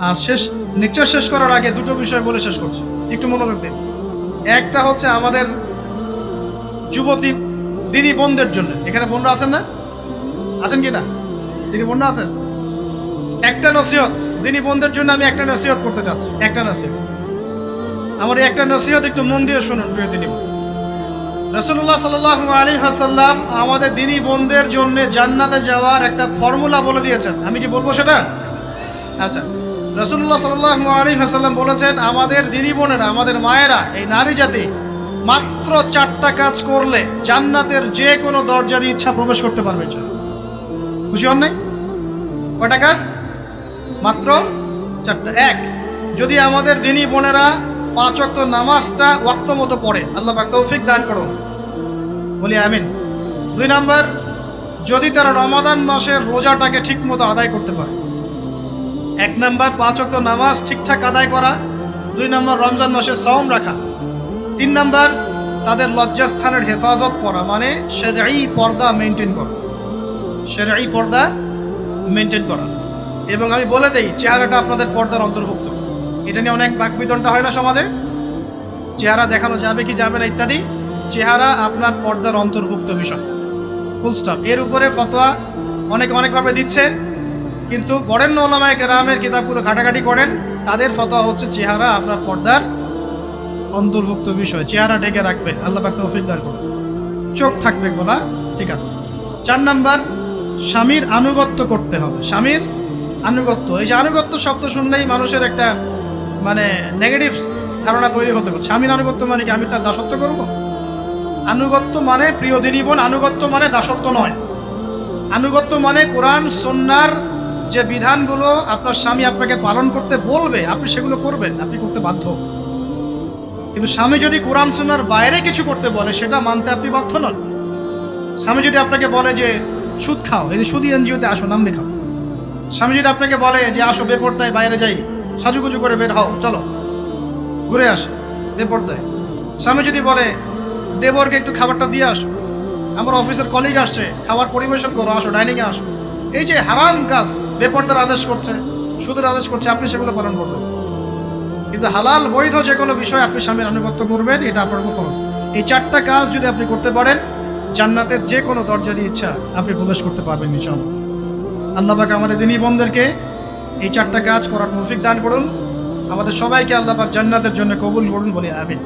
আর lecture শেষ করার আগে দুটো বিষয় বলে শেষ করছি, একটু মনোযোগ দিন। একটা হচ্ছে আমাদের যুবতী দিনী বোনদের জন্য, এখানে বোনরা আছেন না? আছেন কি না? দিনী বোনরা আছেন? একটা নসিহত দিনী বোনদের জন্য আমি একটা নসিহত করতে চাচ্ছি, একটা নসিহত। আমার এই একটা নসিহত একটু মন দিয়ে শুনুন প্রিয় দিনী বোন। রাসূলুল্লাহ সাল্লাল্লাহু আলাইহি ওয়াসাল্লাম আমাদের দিনী বোনদের জন্য জান্নাতে যাওয়ার একটা ফর্মুলা বলে দিয়েছেন। আমি কি বলবো সেটা? আচ্ছা, রাসূলুল্লাহ সাল্লাল্লাহু আলাইহি ওয়াসাল্লাম বলেছেন আমাদের দিনী বোনেরা, আমাদের মায়েরা, এই নারী জাতি মাত্র 4টা কাজ করলে জান্নাতের যে কোনো দরজা দিয়ে ইচ্ছা প্রবেশ করতে পারবে। খুশি হন নাই? কয়টা কাজ? মাত্র 4টা। এক, যদি আমাদের দিনী বোনেরা 5 ওয়াক্ত নামাজটা ওয়াক্ত মতো পড়ে, আল্লাহ পাক তৌফিক দান করুন, বলি আমিন। 2 নাম্বার, যদি তারা রমাদান মাসের রোজাটাকে ঠিক মতো আদায় করতে পারে। 1 নাম্বার 5 ওয়াক্ত নামাজ ঠিকঠাক আদায় করা। 2 নাম্বার রমজান মাসে সাওম রাখা। 3 নাম্বার তাদের লজ্জাস্থানের হেফাজত করা, মানে শরঈ পর্দা মেনটেন করা, শরঈ পর্দা মেনটেন করা। এবং আমি বলে দেই, চেহারাটা আপনাদের পর্দার অন্তর্ভুক্ত। এটা নিয়ে অনেক বাকবিতণ্ডা হয় না সমাজে, চেহারা দেখানো যাবে কি যাবে না ইত্যাদি। চেহারা আপনার পর্দার অন্তর্ভুক্ত বিষয়, ফুল স্টপ। এর উপরে ফতোয়া অনেকভাবে দিচ্ছে, কিন্তু বরেণ্য উলামায়ে কেরামের কিতাবগুলো ঘাটাঘাটি করেন, তাদের ফতোয়া হচ্ছে চেহারা আপনার পর্দার অন্তর্ভুক্ত বিষয়, চেহারা ঢেকে রাখবেন, আল্লাহ পাক তৌফিক দান করুন। চোখ থাকবে খোলা, ঠিক আছে। 4 নাম্বার, স্বামীর আনুগত্য করতে হবে। স্বামীর আনুগত্য, এই যে আনুগত্য শব্দ শুনলেই মানুষের একটা মানে নেগেটিভ ধারণা তৈরি হতে পারে। স্বামীর আনুগত্য মানে কি আমি তার দাসত্ব করব? আনুগত্য মানে, প্রিয় দিনী বোন, আনুগত্য মানে দাসত্ব নয়। আনুগত্য মানে কোরআন সুন্নাহর যে বিধানগুলো আপনার স্বামী আপনাকে পালন করতে বলবে, আপনি সেগুলো করবেন, আপনি করতে বাধ্য। কিন্তু স্বামী যদি কোরআন সুন্নাহর বাইরে কিছু করতে বলে, সেটা মানতে আপনি বাধ্য নন। স্বামী যদি আপনাকে বলে যে সুদ খাও, এই যে সুদি এনজিওতে আসো, নাম লেখাও। স্বামী যদি আপনাকে বলে যে আসো বেপরদায় বাইরে যাই, সাজুগুজু করে বের হও, চলো ঘুরে আসো বেপরদায়। স্বামী যদি বলে দেবরকে একটু খাবারটা দিয়ে আসো, আমার অফিসের কলিগ আসছে, খাবার পরিবেশন করো, আসো ডাইনিংয়ে আসো, এই যে হারাম কাজ বেপরদার আদেশ করছে, সুদের আদেশ করছে, আপনি সেগুলো পালন করবেন। কিন্তু হালাল বৈধ যে কোনো বিষয় আপনি স্বামীর আনুগত্য করবেন, এটা আপনার উপর ফরজ। এই 4টা কাজ যদি আপনি করতে পারেন, জান্নাতের যে কোনো দরজা দিয়ে ইচ্ছা আপনি প্রবেশ করতে পারবেন ইনশাআল্লাহ। আল্লাহ পাক আমাদের দিনী বোনদেরকে এই 4টা কাজ করার তৌফিক দান করুন। আমাদের সবাইকে আল্লাহ পাক জান্নাতের জন্য কবুল করুন, বলি আমিন।